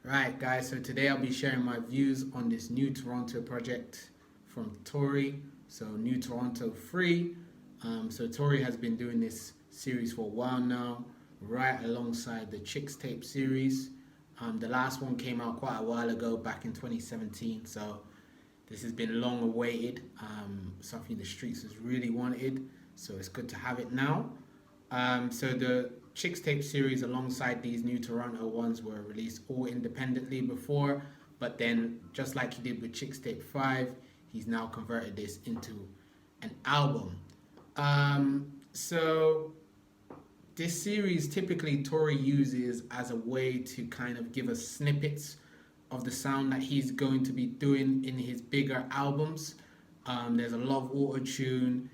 Right, guys, so today I'll be sharing my views on this new Toronto project from Tory. So, New Toronto Free. So, Tory has been doing this series for a while now, right alongside the Chicks Tape series. The last one came out quite a while ago, back in 2017. So, this has been long awaited, something the streets has really wanted. So, it's good to have it now. So the Chicks Tape series alongside these new Toronto ones were released all independently before, but then just like he did with Chicks Tape 5, he's now converted this into an album. So this series typically Tory uses as a way to kind of give us snippets of the sound that he's going to be doing in his bigger albums. There's a lot of auto tune,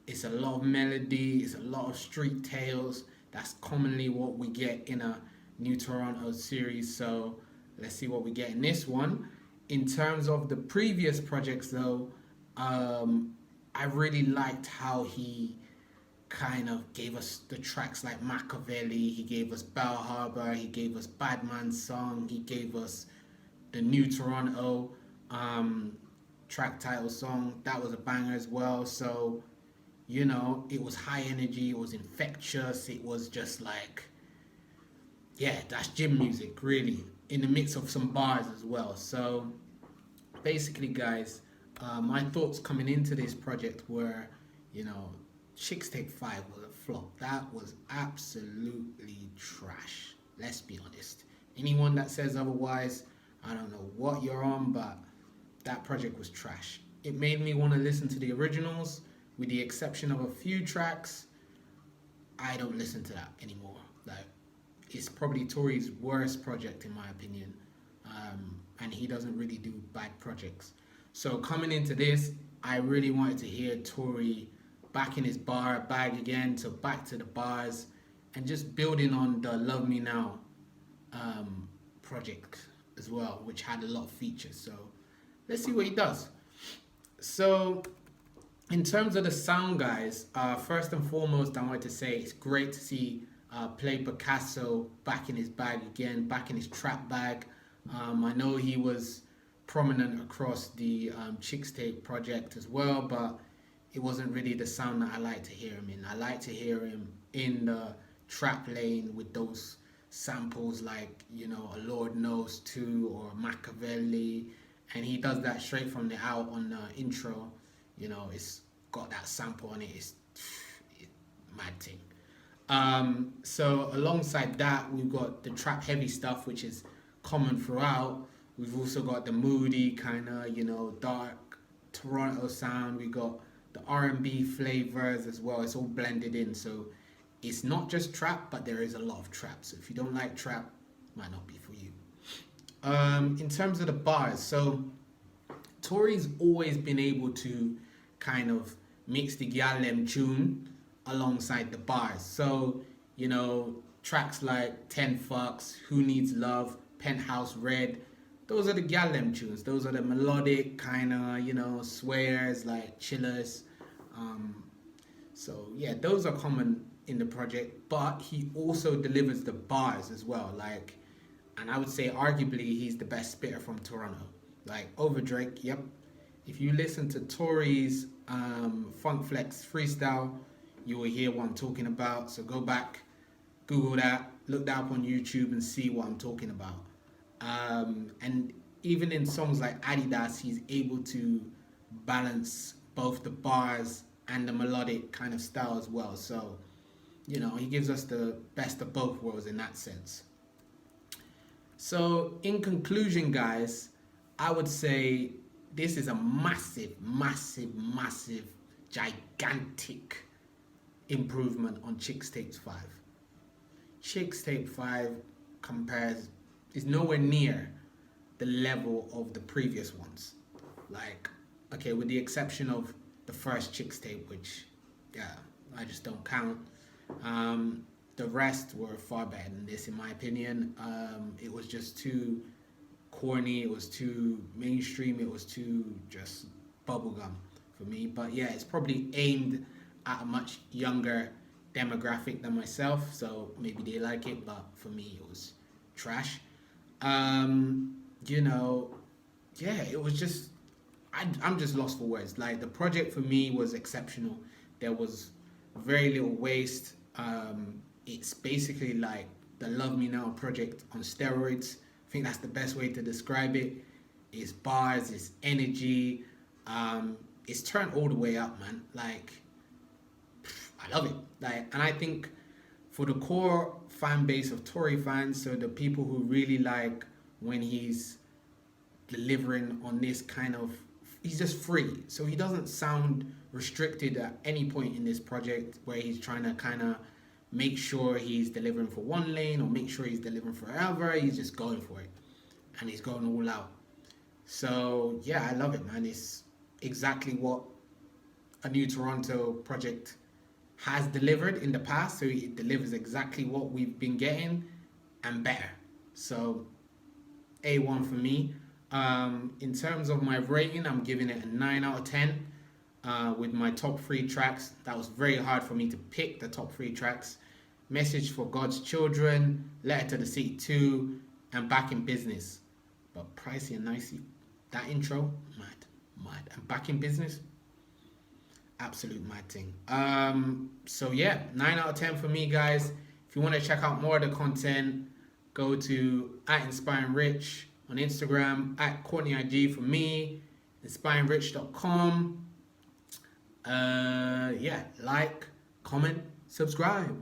it's a lot of melody, it's a lot of street tales. That's commonly what we get in a New Toronto series. So let's see what we get in this one. In terms of the previous projects, though, I really liked how he kind of gave us the tracks like Machiavelli, he gave us Bell Harbor, he gave us Badman's Song, he gave us the New Toronto track title song. That was a banger as well. So it was high energy, it was infectious, it was just like, yeah, that's gym music, really, in the mix of some bars as well. So, basically, guys, my thoughts coming into this project were, you know, Chicks Take 5 was a flop. That was absolutely trash. Let's be honest. Anyone that says otherwise, I don't know what you're on, but that project was trash. It made me want to listen to the originals. With the exception of a few tracks, I don't listen to that anymore. Like, it's probably Tory's worst project in my opinion, and he doesn't really do bad projects. So coming into this, I really wanted to hear Tory back in his bar bag again, so back to the bars, and just building on the Love Me Now project as well, which had a lot of features. So let's see what he does. So in terms of the sound, guys, first and foremost, I wanted to say it's great to see Play Picasso back in his bag again, back in his trap bag. I know he was prominent across the Chicks Tape project as well, but it wasn't really the sound that I like to hear him in. I like to hear him in the trap lane with those samples like, A Lord Knows Too or Machiavelli, and he does that straight from the out on the intro. It's got that sample on it. It's mad thing. So alongside that, we've got the trap heavy stuff, which is common throughout. We've also got the moody kind of, dark Toronto sound. We got the R&B flavors as well. It's all blended in. So it's not just trap, but there is a lot of trap. So if you don't like trap, might not be for you. In terms of the bars, so Tory's always been able to kind of mix the Gyalem tune alongside the bars. So, tracks like 10 Fucks, Who Needs Love, Penthouse Red, those are the Gyalem tunes. Those are the melodic kind of, swears like chillers. So, yeah, those are common in the project, but he also delivers the bars as well. And I would say arguably he's the best spitter from Toronto. Over Drake, yep. If you listen to Tory's Funk Flex Freestyle, you will hear what I'm talking about. So go back, Google that, look that up on YouTube and see what I'm talking about. And even in songs like Adidas, he's able to balance both the bars and the melodic kind of style as well. So, he gives us the best of both worlds in that sense. So in conclusion, guys, I would say this is a massive, massive, massive, gigantic improvement on Chicks Tape 5. Chicks Tape 5 is nowhere near the level of the previous ones. With the exception of the first Chicks Tape, which, yeah, I just don't count. The rest were far better than this, in my opinion. It was just too corny, it was too mainstream, it was too just bubblegum for me. But yeah, it's probably aimed at a much younger demographic than myself, so maybe they like it, but for me it was trash. You know, yeah, it was just I'm just lost for words. Like the project for me was exceptional. There was very little waste. It's basically like the Love Me Now project on steroids. I think that's the best way to describe it. It's bars, it's energy. It's turned all the way up, man. Like I love it. Like, and I think for the core fan base of Tory fans, so the people who really like when he's delivering on this kind of, he's just free, so he doesn't sound restricted at any point in this project where he's trying to kind of make sure he's delivering for one lane or make sure he's delivering forever. He's just going for it, and he's going all out. So yeah, I love it, man. It's exactly what a New Toronto project has delivered in the past, so it delivers exactly what we've been getting and better. So A1 for me. In terms of my rating, I'm giving it a 9 out of 10 with my top 3 tracks. That was very hard for me to pick the top 3 tracks. Message for God's Children, Letter to the City 2, and Back in Business. But Pricey and Nicey, that intro, mad. And Back in Business, absolute mad thing. So yeah, 9 out of 10 for me, guys. If you want to check out more of the content, go to @InspirEnrich on Instagram, @CourtneyIG for me, InspirEnrich.com. Yeah, like, comment, subscribe.